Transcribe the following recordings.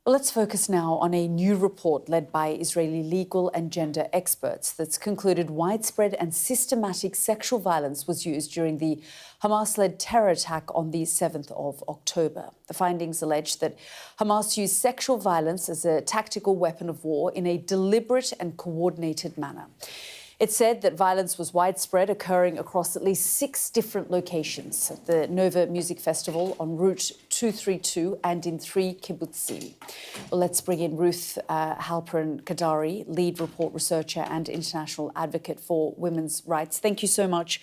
Well, let's focus now on a new report led by Israeli legal and gender experts that's concluded widespread and systematic sexual violence was used during the Hamas-led terror attack on the 7th of October. The findings allege that Hamas used sexual violence as a tactical weapon of war in a deliberate and coordinated manner. It said that violence was widespread, occurring across at least 6 different locations at the Nova Music Festival on Route 232 and in 3 kibbutzim. Well, let's bring in Ruth Halperin-Kaddari, lead report researcher and international advocate for women's rights. Thank you so much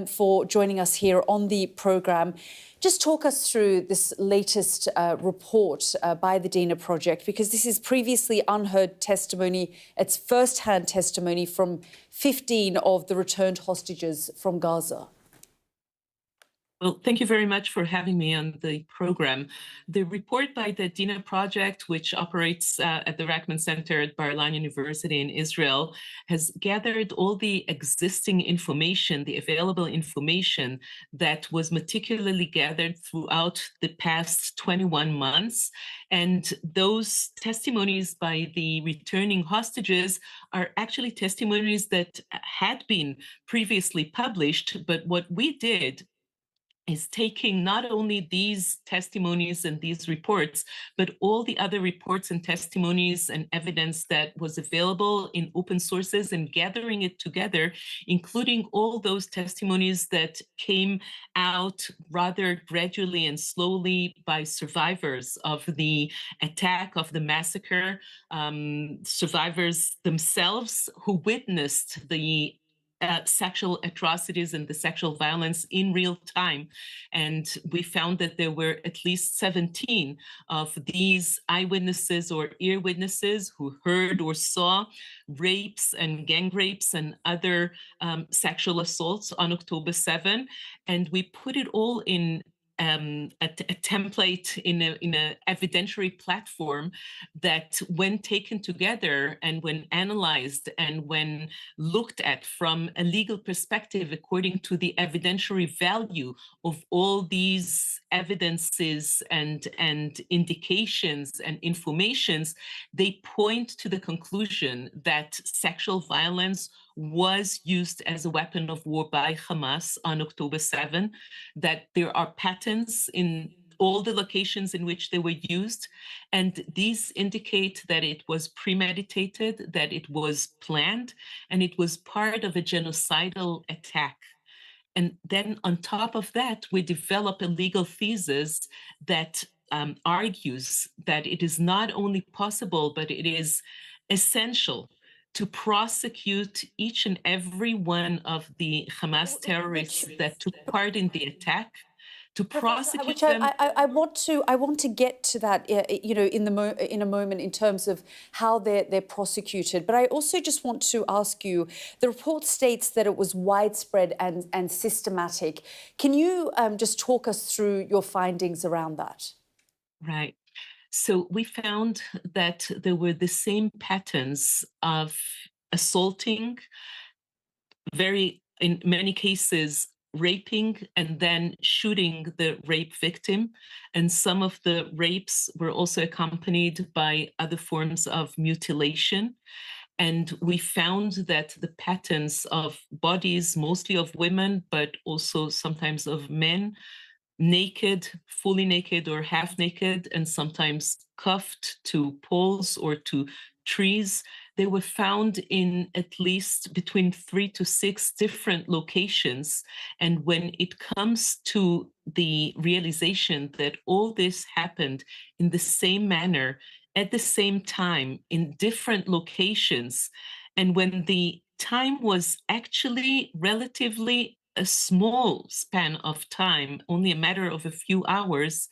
for joining us here on the programme. Just talk us through this latest report by the Dinah Project, because this is previously unheard testimony. It's first-hand testimony from 15 of the returned hostages from Gaza. Well, thank you very much for having me on the program. The report by the Dinah Project, which operates at the Rachman Center at Bar-Ilan University in Israel, has gathered all the existing information, the available information that was meticulously gathered throughout the past 21 months. And those testimonies by the returning hostages are actually testimonies that had been previously published, but what we did is taking not only these testimonies and these reports, but all the other reports and testimonies and evidence that was available in open sources and gathering it together, including all those testimonies that came out rather gradually and slowly by survivors of the attack, of the massacre, survivors themselves who witnessed the sexual atrocities and the sexual violence in real time. And we found that there were at least 17 of these eyewitnesses or ear witnesses who heard or saw rapes and gang rapes and other sexual assaults on October 7. And we put it all in a template in a evidentiary platform that, when taken together and when analyzed and when looked at from a legal perspective, according to the evidentiary value of all these evidences and indications and informations, they point to the conclusion that sexual violence was used as a weapon of war by Hamas on October 7, that there are patterns in all the locations in which they were used, and these indicate that it was premeditated, that it was planned, and it was part of a genocidal attack. And then on top of that, we develop a legal thesis that argues that it is not only possible, but it is essential to prosecute each and every one of the Hamas terrorists that took part in the attack, to prosecute them. I want to get to that, in a moment, in terms of how they're prosecuted. But I also just want to ask you, the report states that it was widespread and systematic. Can you just talk us through your findings around that? Right. So we found that there were the same patterns of assaulting, in many cases, raping and then shooting the rape victim. And some of the rapes were also accompanied by other forms of mutilation. And we found that the patterns of bodies, mostly of women, but also sometimes of men, naked, fully naked or half naked, and sometimes cuffed to poles or to trees. They were found in at least between 3 to 6 different locations. And when it comes to the realization that all this happened in the same manner, at the same time, in different locations, and when the time was actually relatively a small span of time, only a matter of a few hours,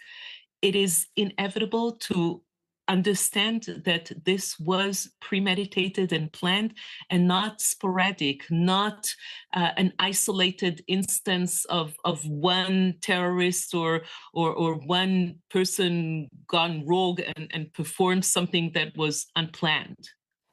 it is inevitable to understand that this was premeditated and planned and not sporadic, not an isolated instance of one terrorist or one person gone rogue and performed something that was unplanned.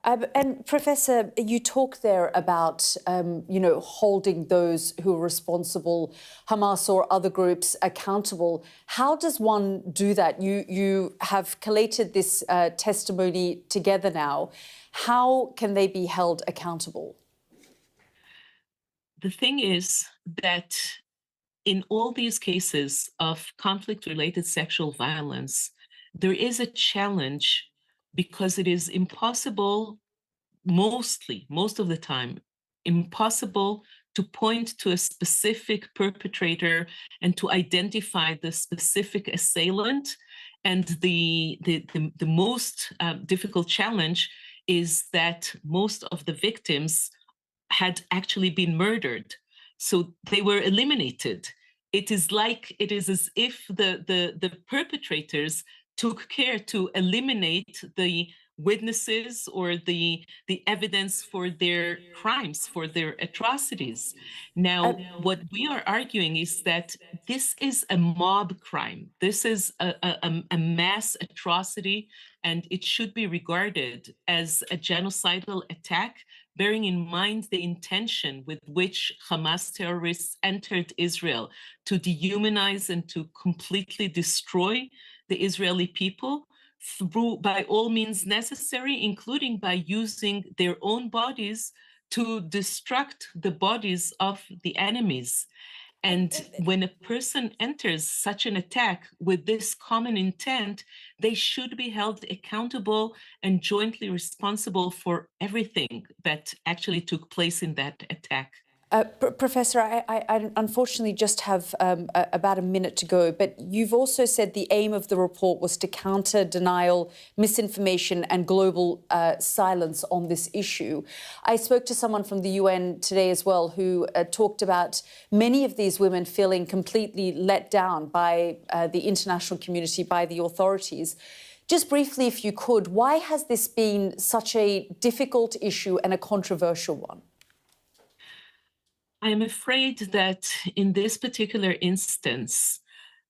And Professor, you talk there about, holding those who are responsible, Hamas or other groups, accountable. How does one do that? You have collated this testimony together now. How can they be held accountable? The thing is that in all these cases of conflict-related sexual violence, there is a challenge because it is impossible, most of the time, impossible to point to a specific perpetrator and to identify the specific assailant. And the most difficult challenge is that most of the victims had actually been murdered. So they were eliminated. It is as if the perpetrators took care to eliminate the witnesses or the evidence for their crimes, for their atrocities. Now, what we are arguing is that this is a mob crime. This is a mass atrocity, and it should be regarded as a genocidal attack, bearing in mind the intention with which Hamas terrorists entered Israel to dehumanize and to completely destroy the Israeli people through, by all means necessary, including by using their own bodies to destruct the bodies of the enemies. And when a person enters such an attack with this common intent, they should be held accountable and jointly responsible for everything that actually took place in that attack. Professor, I unfortunately just have about a minute to go, but you've also said the aim of the report was to counter denial, misinformation and global silence on this issue. I spoke to someone from the UN today as well who talked about many of these women feeling completely let down by the international community, by the authorities. Just briefly, if you could, why has this been such a difficult issue and a controversial one? I am afraid that in this particular instance,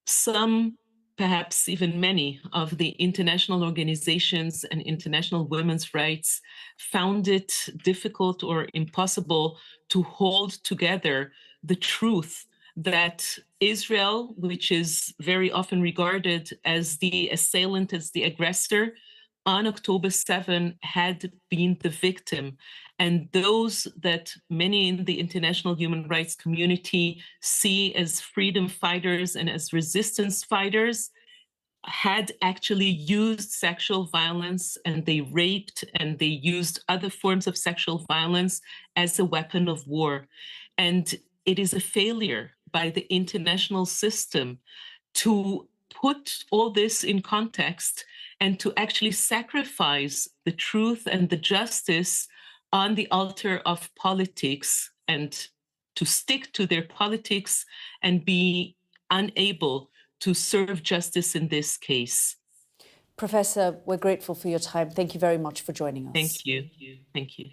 some, perhaps even many, of the international organizations and international women's rights found it difficult or impossible to hold together the truth that Israel, which is very often regarded as the assailant, as the aggressor, on October 7 had been the victim. And those that many in the international human rights community see as freedom fighters and as resistance fighters had actually used sexual violence, and they raped and they used other forms of sexual violence as a weapon of war. And it is a failure by the international system to put all this in context and to actually sacrifice the truth and the justice on the altar of politics, and to stick to their politics and be unable to serve justice in this case. Professor, we're grateful for your time. Thank you very much for joining us. Thank you. Thank you.